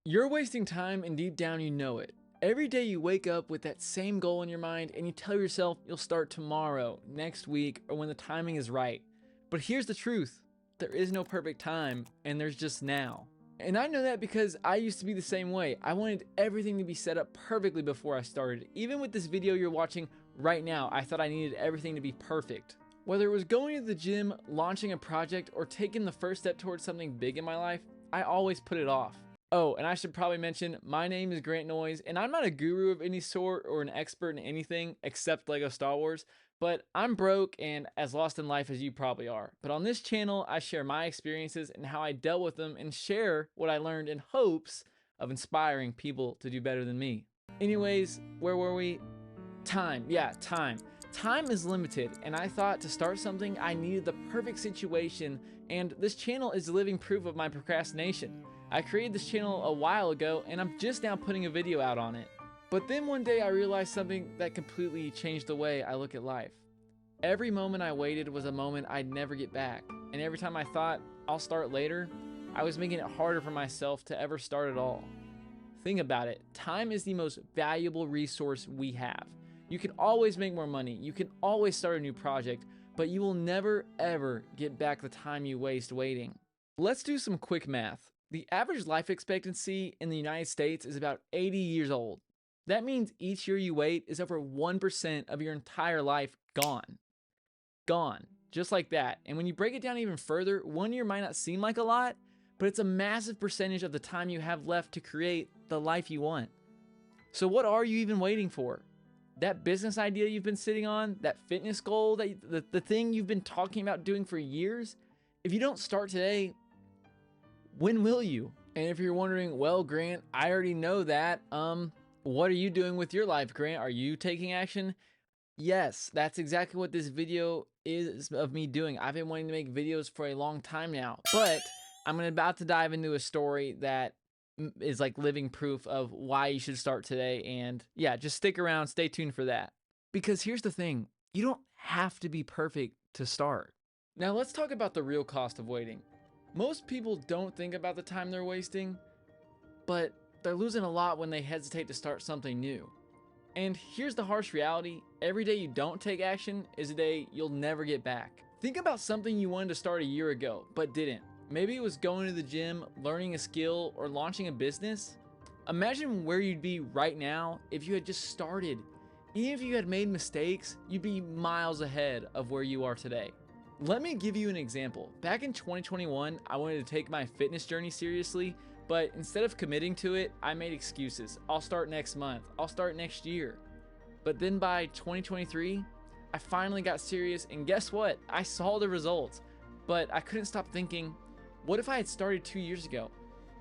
You're wasting time and deep down you know it. Every day you wake up with that same goal in your mind and you tell yourself you'll start tomorrow, next week, or when the timing is right. But here's the truth. There is no perfect time and there's just now. And I know that because I used to be the same way. I wanted everything to be set up perfectly before I started. Even with this video you're watching right now, I thought I needed everything to be perfect. Whether it was going to the gym, launching a project, or taking the first step towards something big in my life, I always put it off. Oh, and I should probably mention, my name is Grant Noyes, and I'm not a guru of any sort or an expert in anything except LEGO Star Wars, but I'm broke and as lost in life as you probably are. But on this channel, I share my experiences and how I dealt with them and share what I learned in hopes of inspiring people to do better than me. Anyways, where were we? Time. Yeah, time. Time is limited, and I thought to start something, I needed the perfect situation, and this channel is living proof of my procrastination. I created this channel a while ago, and I'm just now putting a video out on it. But then one day I realized something that completely changed the way I look at life. Every moment I waited was a moment I'd never get back, and every time I thought, I'll start later, I was making it harder for myself to ever start at all. Think about it. Time is the most valuable resource we have. You can always make more money, you can always start a new project, but you will never ever get back the time you waste waiting. Let's do some quick math. The average life expectancy in the United States is about 80 years old. That means each year you wait is over 1% of your entire life gone. Gone. Just like that. And when you break it down even further, 1 year might not seem like a lot, but it's a massive percentage of the time you have left to create the life you want. So what are you even waiting for? That business idea you've been sitting on, that fitness goal, the thing you've been talking about doing for years? If you don't start today, when will you? And if you're wondering, well, Grant, I already know that. What are you doing with your life, Grant? Are you taking action? Yes, that's exactly what this video is of me doing. I've been wanting to make videos for a long time now, but I'm about to dive into a story that is like living proof of why you should start today. And yeah, just stick around, stay tuned for that. Because here's the thing, you don't have to be perfect to start. Now let's talk about the real cost of waiting. Most people don't think about the time they're wasting, but they're losing a lot when they hesitate to start something new. And here's the harsh reality, every day you don't take action is a day you'll never get back. Think about something you wanted to start a year ago, but didn't. Maybe it was going to the gym, learning a skill, or launching a business. Imagine where you'd be right now if you had just started. Even if you had made mistakes, you'd be miles ahead of where you are today. Let me give you an example. Back in 2021, I wanted to take my fitness journey seriously, but instead of committing to it, I made excuses. I'll start next month. I'll start next year. But then by 2023, I finally got serious, and guess what? I saw the results. But I couldn't stop thinking, what if I had started 2 years ago?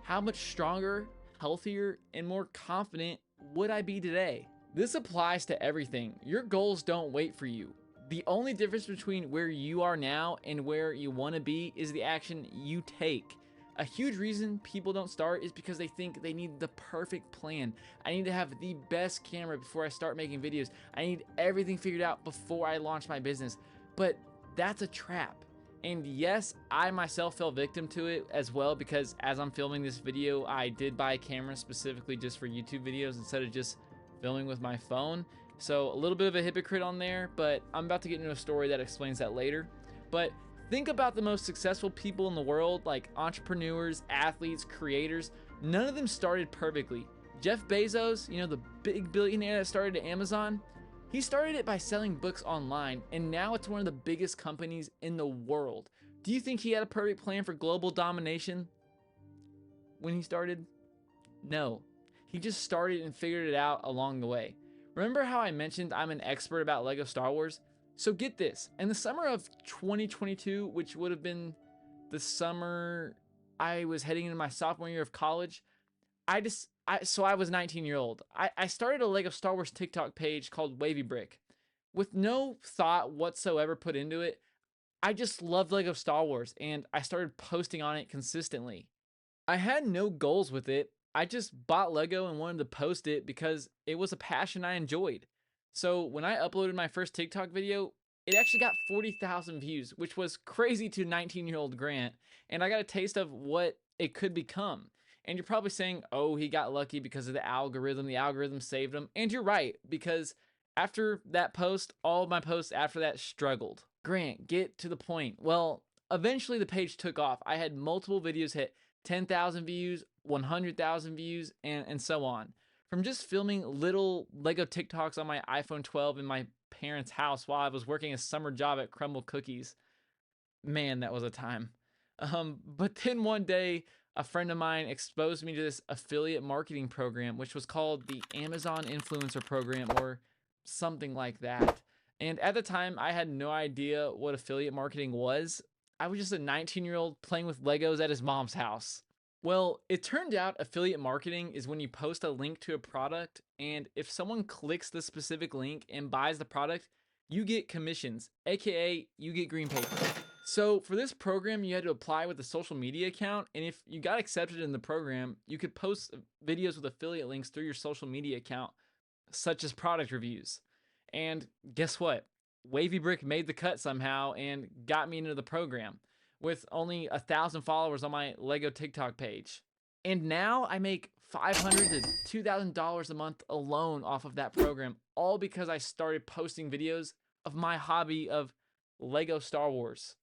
How much stronger, healthier, and more confident would I be today? This applies to everything. Your goals don't wait for you. The only difference between where you are now and where you want to be is the action you take. A huge reason people don't start is because they think they need the perfect plan. I need to have the best camera before I start making videos. I need everything figured out before I launch my business. But that's a trap. And yes, I myself fell victim to it as well, because as I'm filming this video, I did buy a camera specifically just for YouTube videos instead of just filming with my phone. So a little bit of a hypocrite on there, but I'm about to get into a story that explains that later. But think about the most successful people in the world, like entrepreneurs, athletes, creators. None of them started perfectly. Jeff Bezos, you know, the big billionaire that started Amazon, he started it by selling books online, and now it's one of the biggest companies in the world. Do you think he had a perfect plan for global domination when he started? No. He just started and figured it out along the way. Remember how I mentioned I'm an expert about LEGO Star Wars? So get this, in the summer of 2022, which would have been the summer I was heading into my sophomore year of college, I was 19-year-old. I started a LEGO Star Wars TikTok page called Wavy Brick. With no thought whatsoever put into it, I just loved LEGO Star Wars, and I started posting on it consistently. I had no goals with it. I just bought Lego and wanted to post it because it was a passion I enjoyed. So when I uploaded my first TikTok video, it actually got 40,000 views, which was crazy to 19-year-old Grant, and I got a taste of what it could become. And you're probably saying, oh, he got lucky because of the algorithm saved him. And you're right, because after that post, all of my posts after that struggled. Grant, get to the point. Well, eventually the page took off. I had multiple videos hit 10,000 views, 100,000 views, and so on. From just filming little Lego TikToks on my iPhone 12 in my parents' house while I was working a summer job at Crumble Cookies. Man, that was a time. But then one day, a friend of mine exposed me to this affiliate marketing program, which was called the Amazon Influencer Program or something like that. And at the time, I had no idea what affiliate marketing was. I was just a 19-year-old playing with Legos at his mom's house. Well, it turned out affiliate marketing is when you post a link to a product, and if someone clicks the specific link and buys the product, you get commissions, aka you get green paper. So for this program, you had to apply with a social media account, and if you got accepted in the program, you could post videos with affiliate links through your social media account, such as product reviews. And guess what? Wavy Brick made the cut somehow and got me into the program with only 1,000 followers on my Lego TikTok page. And now I make $500 to $2,000 a month alone off of that program, all because I started posting videos of my hobby of Lego Star Wars.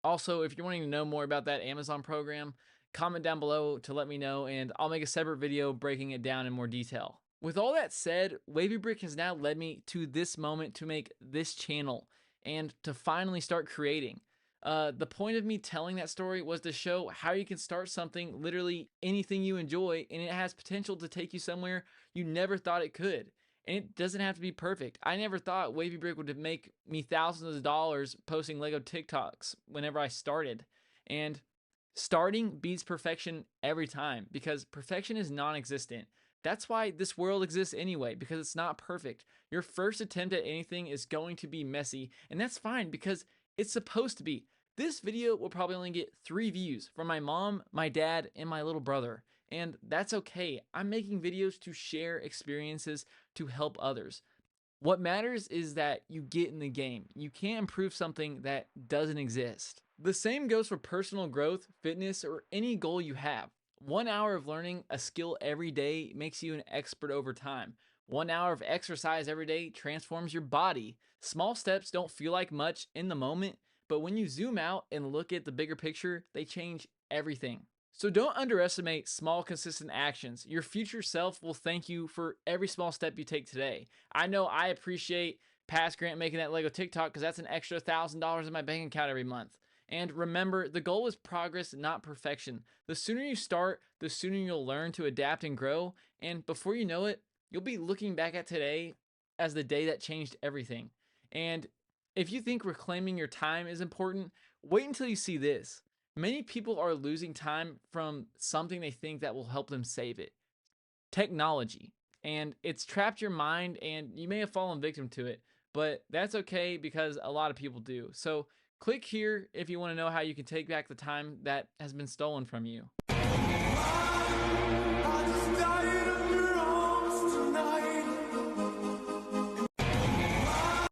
Also, if you're wanting to know more about that Amazon program, comment down below to let me know, and I'll make a separate video breaking it down in more detail. With all that said, Wavy Brick has now led me to this moment to make this channel and to finally start creating. The point of me telling that story was to show how you can start something, literally anything you enjoy, and it has potential to take you somewhere you never thought it could. And it doesn't have to be perfect. I never thought Wavy Brick would make me thousands of dollars posting Lego TikToks whenever I started. And starting beats perfection every time, because perfection is non-existent. That's why this world exists anyway, because it's not perfect. Your first attempt at anything is going to be messy, and that's fine because it's supposed to be. This video will probably only get 3 views from my mom, my dad, and my little brother. And that's okay. I'm making videos to share experiences to help others. What matters is that you get in the game. You can't improve something that doesn't exist. The same goes for personal growth, fitness, or any goal you have. 1 hour of learning a skill every day makes you an expert over time. 1 hour of exercise every day transforms your body. Small steps don't feel like much in the moment, but when you zoom out and look at the bigger picture, they change everything. So don't underestimate small, consistent actions. Your future self will thank you for every small step you take today. I know I appreciate past Grant making that Lego TikTok because that's an extra $1,000 in my bank account every month. And remember, the goal is progress, not perfection. The sooner you start, the sooner you'll learn to adapt and grow. And before you know it, you'll be looking back at today as the day that changed everything. And if you think reclaiming your time is important, wait until you see this. Many people are losing time from something they think that will help them save it. Technology. And it's trapped your mind, and you may have fallen victim to it, but that's okay because a lot of people do. So click here if you want to know how you can take back the time that has been stolen from you.